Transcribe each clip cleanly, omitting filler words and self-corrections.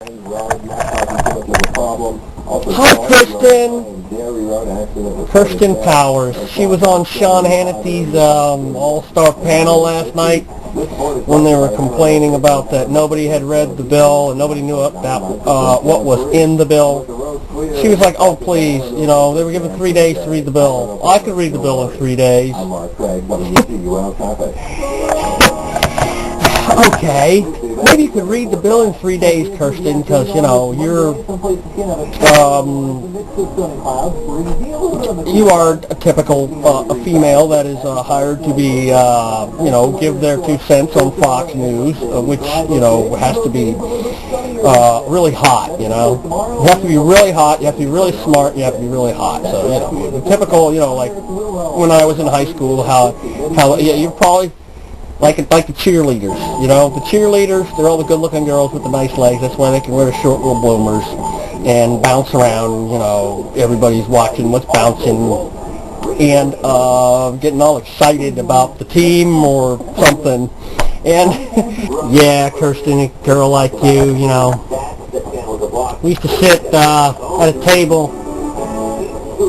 Hi, Kirsten. Kirsten Powers. She was on Sean Hannity's All-Star panel last night when they were complaining about that nobody had read the bill and nobody knew about what was in the bill. She was like, oh, please, you know, they were given 3 days to read the bill. I could read the bill in 3 days. Okay, maybe you could read the bill in 3 days, Kirsten, because, you know, you are a typical a female that is hired to be, you know, give their 2 cents on Fox News, which, you know, has to be really hot, you know. You have to be really hot, you have to be really smart, you have to be really hot. So, you know, the typical, you know, like when I was in high school, how yeah, you're probably like the cheerleaders, you know. The cheerleaders, they're all the good-looking girls with the nice legs. That's why they can wear the short little bloomers and bounce around, you know. Everybody's watching what's bouncing and getting all excited about the team or something. And, yeah, Kirsten, a girl like you, you know. We used to sit at a table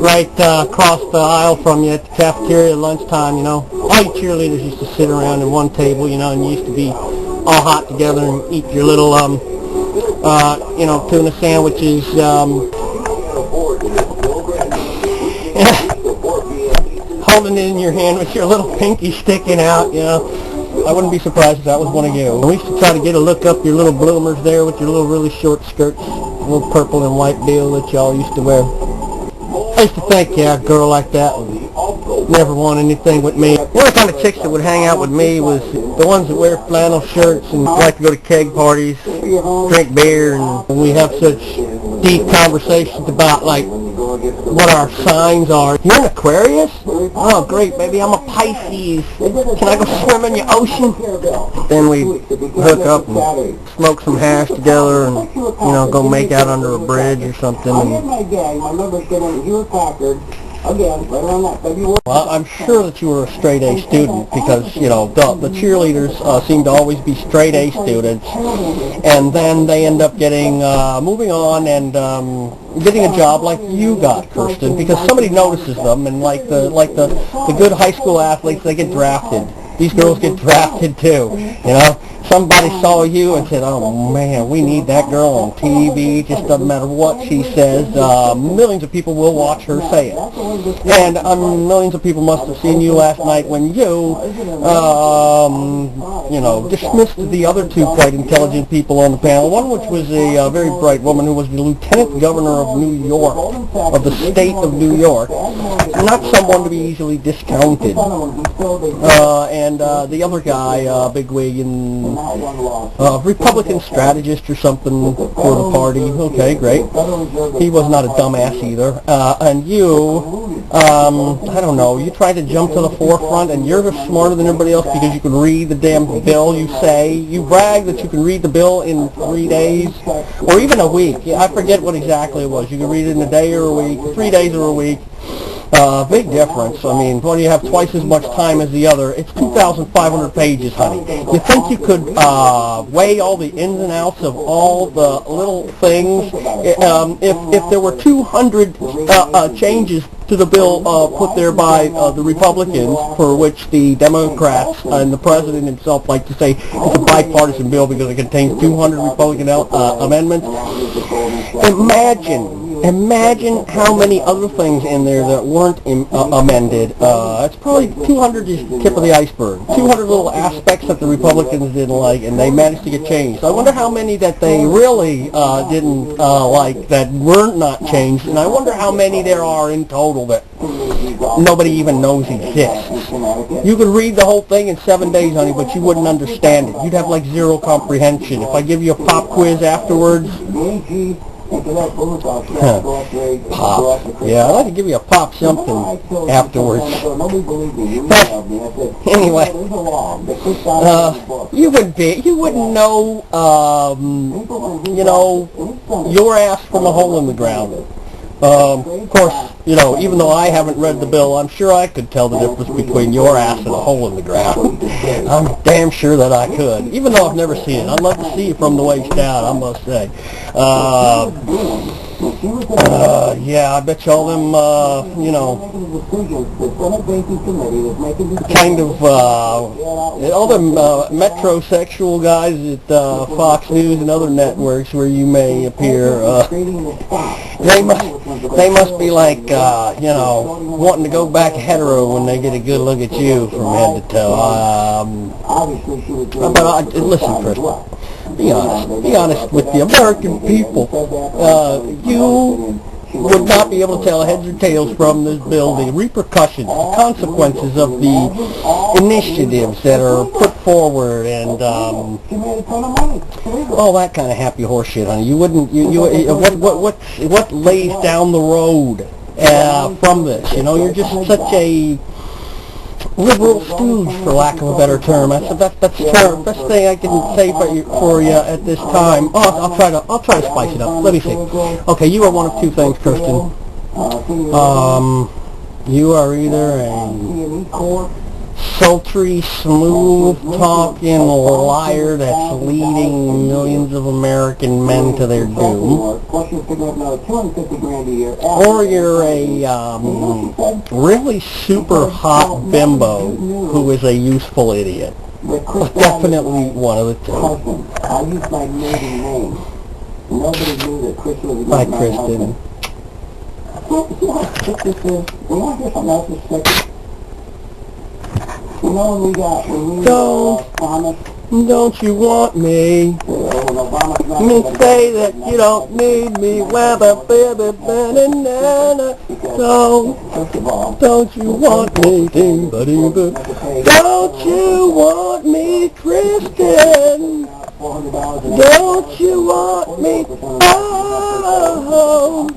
right across the aisle from you at the cafeteria at lunchtime, you know. All you cheerleaders used to sit around in one table, you know, and you used to be all hot together and eat your little, you know, tuna sandwiches, holding it in your hand with your little pinky sticking out, you know. I wouldn't be surprised if that was one of you. We used to try to get a look up your little bloomers there with your little really short skirts, a little purple and white deal that y'all used to wear. I used to think, yeah, a girl like that would never want anything with me. The only kind of chicks that would hang out with me was the ones that wear flannel shirts and like to go to keg parties, drink beer, and we have such deep conversations about, like, what our signs are. You're an Aquarius? Oh, great, baby, I'm a Pisces. Can I go swim in your ocean? Then we hook up and smoke some hash together and, you know, go make out under a bridge or something. Well, I'm sure that you were a straight A student because, you know, the cheerleaders seem to always be straight A students, and then they end up getting, moving on and getting a job like you got, Kirsten, because somebody notices them, and like the good high school athletes, they get drafted. These girls get drafted too, you know. Somebody saw you and said, oh man, we need that girl on TV. Just doesn't matter what she says. Millions of people will watch her say it. And millions of people must have seen you last night when you, you know, dismissed the other 2 quite intelligent people on the panel. One which was a very bright woman who was the Lieutenant Governor of New York, of the state of New York. Not someone to be easily discounted. And the other guy, bigwig and Republican strategist or something for the party. Okay, great. He was not a dumbass either. And you, I don't know, you try to jump to the forefront and you're smarter than everybody else because you can read the damn bill, you say. You brag that you can read the bill in 3 days or even a week. Yeah, I forget what exactly it was. You can read it in a day or a week, 3 days or a week. Big difference. I mean, when you have twice as much time as the other, it's 2,500 pages, honey. You think you could weigh all the ins and outs of all the little things? If there were 200 changes to the bill put there by the Republicans, for which the Democrats and the President himself like to say it's a bipartisan bill because it contains 200 Republican amendments, Imagine how many other things in there that weren't amended. It's probably 200 is the tip of the iceberg. 200 little aspects that the Republicans didn't like, and they managed to get changed. So I wonder how many that they really didn't like that were not changed, and I wonder how many there are in total that nobody even knows exists. You could read the whole thing in 7 days, honey, but you wouldn't understand it. You'd have like zero comprehension. If I give you a pop quiz afterwards, pop. Yeah, I'd like to give you a pop something afterwards. Anyway, you wouldn't know, you know, your ass from a hole in the ground. Of course, You know, even though I haven't read the bill, I'm sure I could tell the difference between your ass and a hole in the ground. I'm damn sure that I could, even though I've never seen it. I'd love to see it from the waist down, I must say. Yeah, I bet you all them, you know, kind of, all them metrosexual guys at Fox News and other networks where you may appear, they must be like, you know, wanting to go back hetero when they get a good look at you from head to toe. But listen, Kirsten. Be honest with the American people. You would not be able to tell heads or tails from this bill the repercussions, the consequences of the initiatives that are put forward, and all that kind of happy horse shit, honey. You wouldn't. What lays down the road from this? You know, you're just such a liberal stooge, for lack of a better term. That's the best thing I can say for you at this time. Oh, I'll try to spice it up. Let me see. Okay, you are one of two things, Kirsten. You are either a sultry, smooth-talking liar that's leading millions of American men to their doom, or you're a really super hot bimbo who is a useful idiot. Definitely one of the two. Bye, Kristen. Don't you want me? Me say that you don't need me. Don't you want me? Don't you want me, Kristen? Don't you want me? Oh.